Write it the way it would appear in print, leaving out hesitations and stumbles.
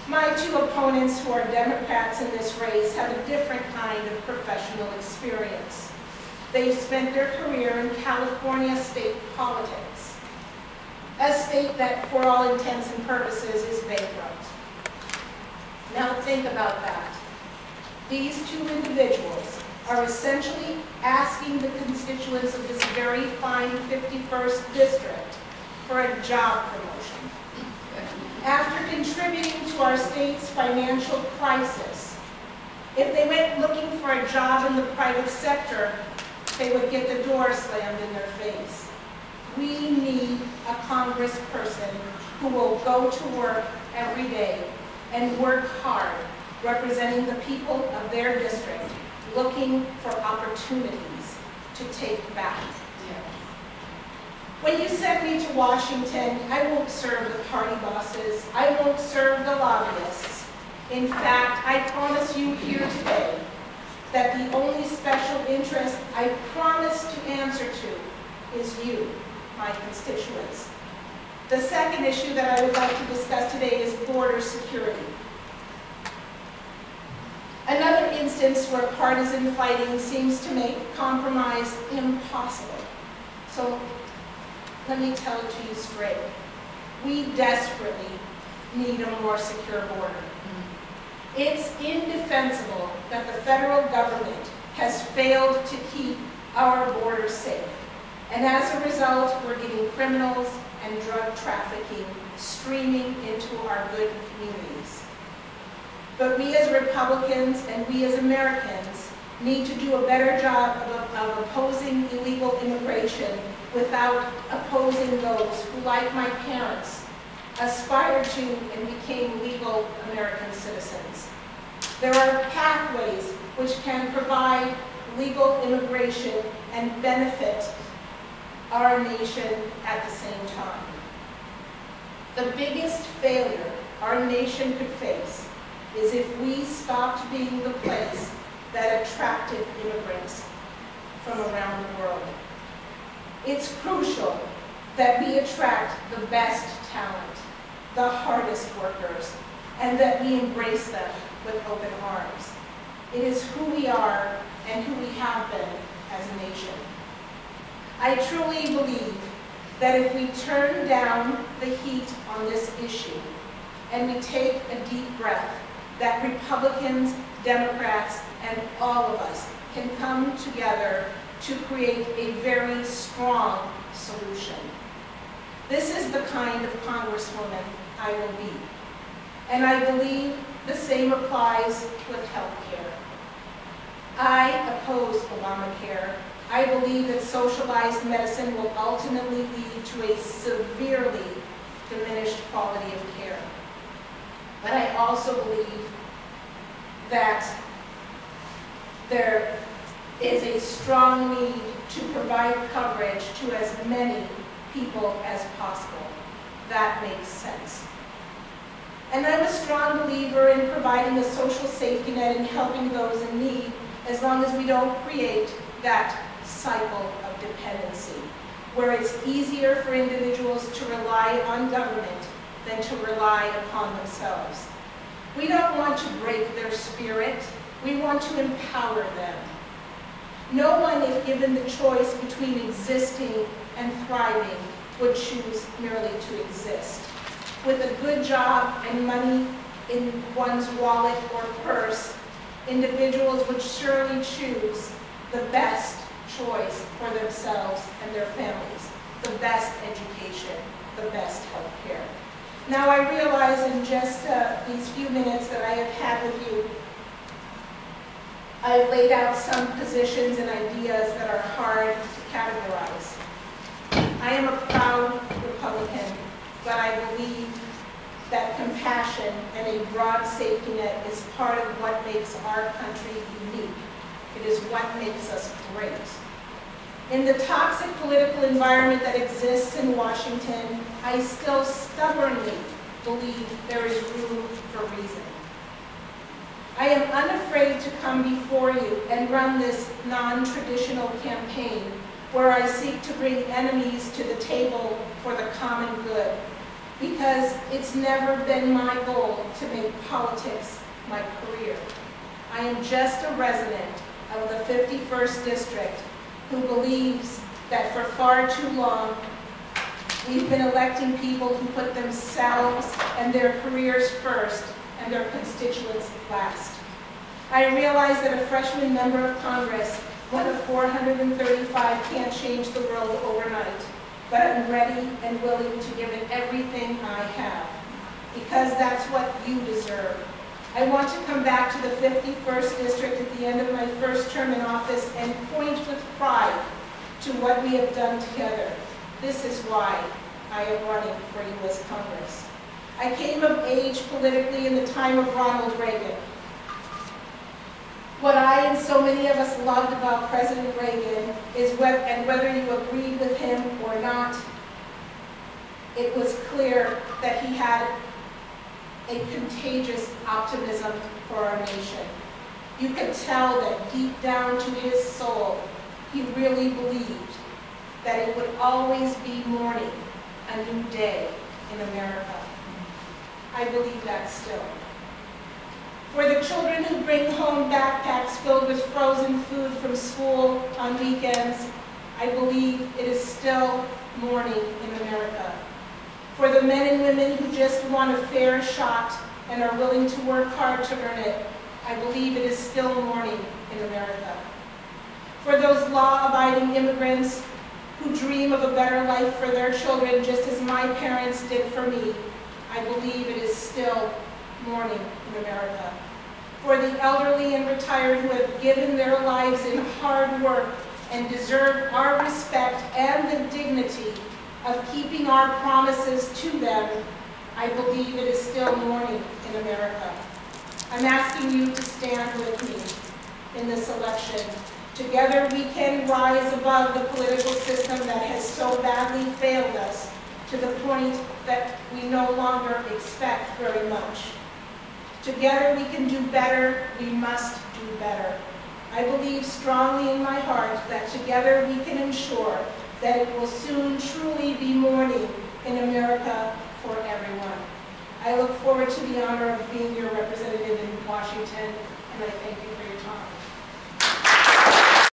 My two opponents, who are Democrats in this race, have a different kind of professional experience. They've spent their career in California state politics, a state that, for all intents and purposes, is bankrupt. Now think about that. These two individuals are essentially asking the constituents of this very fine 51st district for a job promotion. After contributing to our state's financial crisis, if they went looking for a job in the private sector, they would get the door slammed in their face. We need a congressperson who will go to work every day and work hard, representing the people of their district, looking for opportunities to take back. When you send me to Washington, I won't serve the party bosses. I won't serve the lobbyists. In fact, I promise you here today that the only special interest I promise to answer to is you, my constituents. The second issue that I would like to discuss today is border security. Another instance where partisan fighting seems to make compromise impossible. So let me tell it to you straight. We desperately need a more secure border. It's indefensible that the federal government has failed to keep our borders safe. And as a result, we're getting criminals and drug trafficking streaming into our good communities. But we as Republicans and we as Americans need to do a better job of opposing illegal immigration without opposing those who, like my parents, aspired to and became legal American citizens. There are pathways which can provide legal immigration and benefit our nation at the same time. The biggest failure our nation could face is if we stopped being the place that attracted immigrants from around the world. It's crucial that we attract the best talent, the hardest workers, and that we embrace them with open arms. It is who we are and who we have been as a nation. I truly believe that if we turn down the heat on this issue and we take a deep breath, that Republicans, Democrats, and all of us can come together to create a very strong solution. This is the kind of congresswoman I will be. And I believe the same applies with health care. I oppose Obamacare. I believe that socialized medicine will ultimately lead to a severely diminished quality of care. But I also believe that there is a strong need to provide coverage to as many people as possible. That makes sense. And I'm a strong believer in providing a social safety net and helping those in need, as long as we don't create that cycle of dependency, where it's easier for individuals to rely on government than to rely upon themselves. We don't want to break their spirit. We want to empower them. No one, if given the choice between existing and thriving, would choose merely to exist. With a good job and money in one's wallet or purse, individuals would surely choose the best choice for themselves and their families, the best education, the best health care. Now I realize in just these few minutes that I have had with you, I've laid out some positions and ideas that are hard to categorize. I am a proud Republican, but I believe that compassion and a broad safety net is part of what makes our country unique. It is what makes us great. In the toxic political environment that exists in Washington, I still stubbornly believe there is room for reason. I am unafraid to come before you and run this non-traditional campaign where I seek to bring enemies to the table for the common good. because it's never been my goal to make politics my career. I am just a resident of the 51st District who believes that for far too long we've been electing people who put themselves and their careers first and their constituents last. I realize that a freshman member of Congress, one of 435, can't change the world overnight, but I'm ready and willing to give it everything I have, because that's what you deserve. I want to come back to the 51st District at the end of my first term in office and point with pride to what we have done together. This is why I am running for U.S. Congress. I came of age politically in the time of Ronald Reagan. What I and so many of us loved about President Reagan is whether you agreed with him or not, it was clear that he had a contagious optimism for our nation. You could tell that deep down to his soul, he really believed that it would always be morning, a new day in America. I believe that still. For the children who bring home backpacks filled with frozen food from school on weekends, I believe it is still morning in America. For the men and women who just want a fair shot and are willing to work hard to earn it, I believe it is still morning in America. For those law-abiding immigrants who dream of a better life for their children just as my parents did for me, I believe it is still morning in America. For the elderly and retired who have given their lives in hard work and deserve our respect and the dignity of keeping our promises to them, I believe it is still morning in America. I'm asking you to stand with me in this election. Together we can rise above the political system that has so badly failed us to the point that we no longer expect very much. Together we can do better, we must do better. I believe strongly in my heart that together we can ensure that it will soon truly be morning in America for everyone. I look forward to the honor of being your representative in Washington, and I thank you for your time.